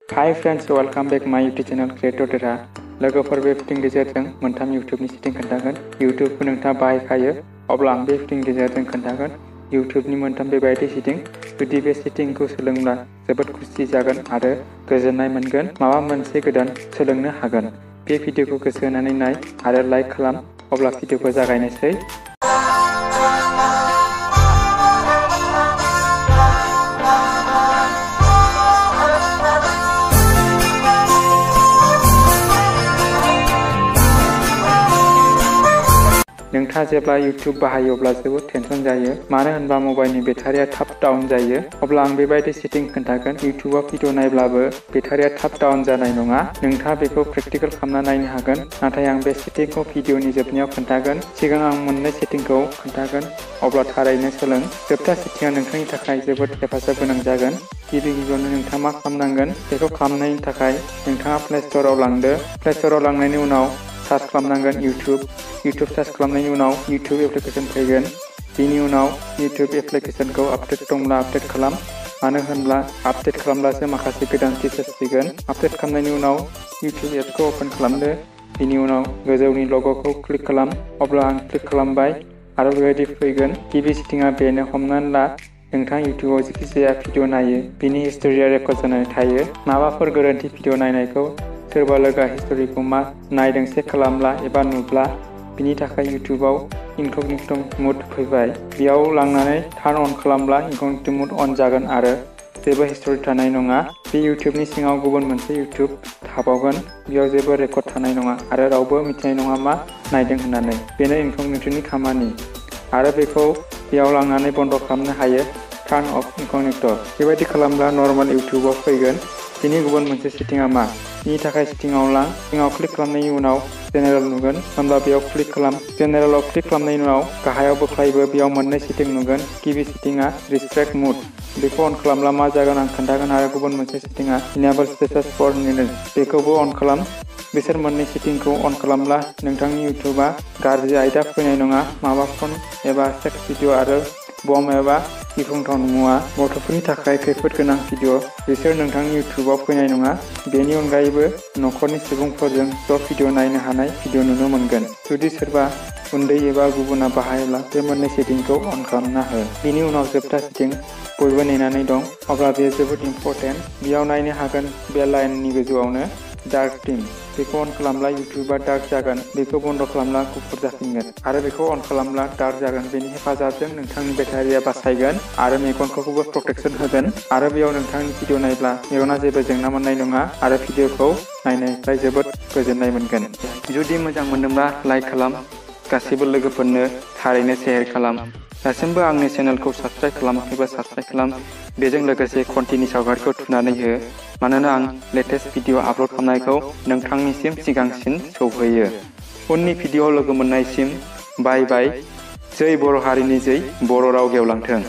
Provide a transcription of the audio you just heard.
Hi friends, welcome back my YouTube channel creator डेरा। लोगोफोर बे भिडिअनि गेजेरजों मोनथाम यूट्यूबनि सेटिं खोन्थागोन। यूट्यूबखौ नोंथाङा बाहायखायो, अब्ला आं बे भिडिअनि गेजेरजों खोन्थागोन यूट्यूबनि मोनथाम बेबायदि सेटिं। जुदि बे सेटिंखौ सोलोंब्ला जोबोद खुसि जागोन आरो गोजोननाय मोनगोन, माबा मोनसे गोदान सोलोंनो हागोन। बे भिडिअखौ गोसो होनानै नाय आरो लाइक खालाम। अब्ला भिडिअखौ जागायनोसै। नोंथाङा जेब्ला यूट्यूब बाहायो अब्ला जोबोद टेनसन जायो, मानो होनबा मबाइलनि बेटारिया थाब डाउन जायो। अब्ला आं बेबायदि सेटिं खोन्थागोन। यूट्यूबाव भिडिअ नायब्लाबो बेटारिया थाब डाउन जानाय नङा। नोंथाङा बेखौ प्रेक्टिकल खालामना नायनो हागोन, नाथाय आं बे सेटिंखौ भिडिअनि जोबनायाव खोन्थागोन। सिगां आं मोननै सेटिंखौ खोन्थागोन, अब्ला थारैनो सोलों। जोबथा सेटिंआ नोंथांनि थाखाय जोबोद हेफाजाब गोनां जागोन। गिबियावनो नोंथाङा मा खालामनांगोन, बेखौ खालामनायनि थाखाय नोंथाङा प्ले स्ट'राव लांदो। प्ले स्ट'राव लांनायनि उनाव सार्च खालामनांगोन यूट्यूब सार्च खालामनायनि उनाव यूट्यूब एप्लिकेशन फैगोन। बिनि उनाव यूट्यूब एप्लिकेशनखौ आपडेट दंब्ला आपडेट खालाम, मानो होनब्ला आपडेट खालामब्लासो माखासे गोदान फिचार्स फैगोन। आपडेट खालामनायनि उनाव यूट्यूब एपखौ अपेन खालामदो। बिनि उनाव गोजौनि लग'खौ क्लिक खालाम। अब्ला आं क्लिक खालामबाय आरो बेबायदि फैगोन। गिबि सेटिंआ बेनो, हमनानै ला नोंथाङा यूट्यूबाव जायखिजाया भिडिअ नायो, बिनि हिस्ट'रिया रेकर्ड जानानै थायो। माबाफोर गोरोन्थि भिडिअ नायनायखौ सोरबा लोगोआ हिस्ट'रिखौ मा नायदों चेक खालामब्ला एबा नुब्ला, बिनि थाखाय यूट्यूबाव इनकग्निट' मुड फैबाय। बेयाव लांनानै टार्न अन खालामब्ला इनकग्निट' मुड अन जागोन आरो जेबो हिस्ट'रि थानाय नङा। बे यूट्यूबनि सिङाव गुबुन मोनसे यूट्यूब थाबावगोन, बेयाव जेबो रेकर्ड थानाय नङा आरो रावबो मिथिनाय नङा मा नायदों होननानै। बेनो इनकग्निट'नि खामानि, आरो बेखौ बेयाव लांनानै बन्द खालामनो हायो। Turn off incognito'. बेबायदि खालामब्ला नर्माल यूट्यूबाव फैगोन। बेनि गुबुन मोनसे सेटिंआ मा? बिनि थाखाय सेटिंआव लां। सिङाव क्लिक खालामनायनि उनाव जेनेरेल नुगोन, होनब्ला बेयाव क्लिक खालाम। जेनेरेलाव क्लिक खालामनायनि उनाव गाहायाव बोख्लायोबो बेयाव मोननै सेटिं नुगोन। गिबि सेटिंआ रिस्ट्रिक्ट मुड, बेखौ अन खालामब्ला मा जागोन आं खोन्थागोन, आरो गुबुन मोनसे सेटिंआ इनेबल स्पेसेस फर निल, बेखौबो अन खालाम। बिसोर मोननै सेटिंखौ अन खालामब्ला नोंथांनि यूट्यूबा गाज्रि आयदा फैनाय नङा। माबा फन एबा सेक्स भिडिअ आरो बम एबा गिख्रंथाव मुवा, गथ'फोरनि थाखाय खैफोद गोनां भिडिअ, बिसोर नोंथांनि यूट्यूबाव फैनाय नङा। बेनि अनगायैबो नखरनि सुबुंफोरजों ज' भिडिअ नायनो हानाय भिडिअ नुनो मोनगोन। जुदि सोरबा उन्दै एबा गुबुना बाहायोब्ला बे मोननै सेटिंखौ अन खालामना हो। बिनि उनाव जोबथा सेटिं, बयबो नेनानै दं, अब्ला बेयो जोबोद इम्परटेन्ट। बेयाव नायनो हागोन बे लाइननि गोजौआवनो डार्क थीम, बेखौ अन खालामब्ला यूट्यूबा डार्क जागोन, बेखौ बन्द खालामब्ला गुफुर जाफिनगोन, आरो बेखौ अन खालामब्ला डार्क जागोन। बेनि हेफाजाबजों नोंथांनि बेटारिया बासायगोन आरो मेगनखौबो प्रटेक्शन होगोन। आरो बेयाव नोंथांनि भिडिअ नायब्ला मेगना जेबो जेंना मोननाय नङा आरो भिडिअखौ नायनायनिफ्राय जोबोद गोजोननाय मोनगोन। जुदि मोजां मोनदोंब्ला लाइक खालाम, गासिबो लोगोफोरनो थारैनो शेयार खालाम। दासिमबो आंनि चेनेलखौ साबस्क्राइब खालामाखैबा साबस्क्राइब खालाम। बेजों लोगोसे घन्टिनि सावगारिखौ थुनानै हो, मानोना आं लेटेस्ट भिडिअ आपल'ड खालामनायखौ नोंथांनिसिम सिगांसिन सौहैयो। उननि भिडिअ लोगो मोननायसिम बाय बाय। जै बर' हारिनि जै, बर' राव गेवलांथों।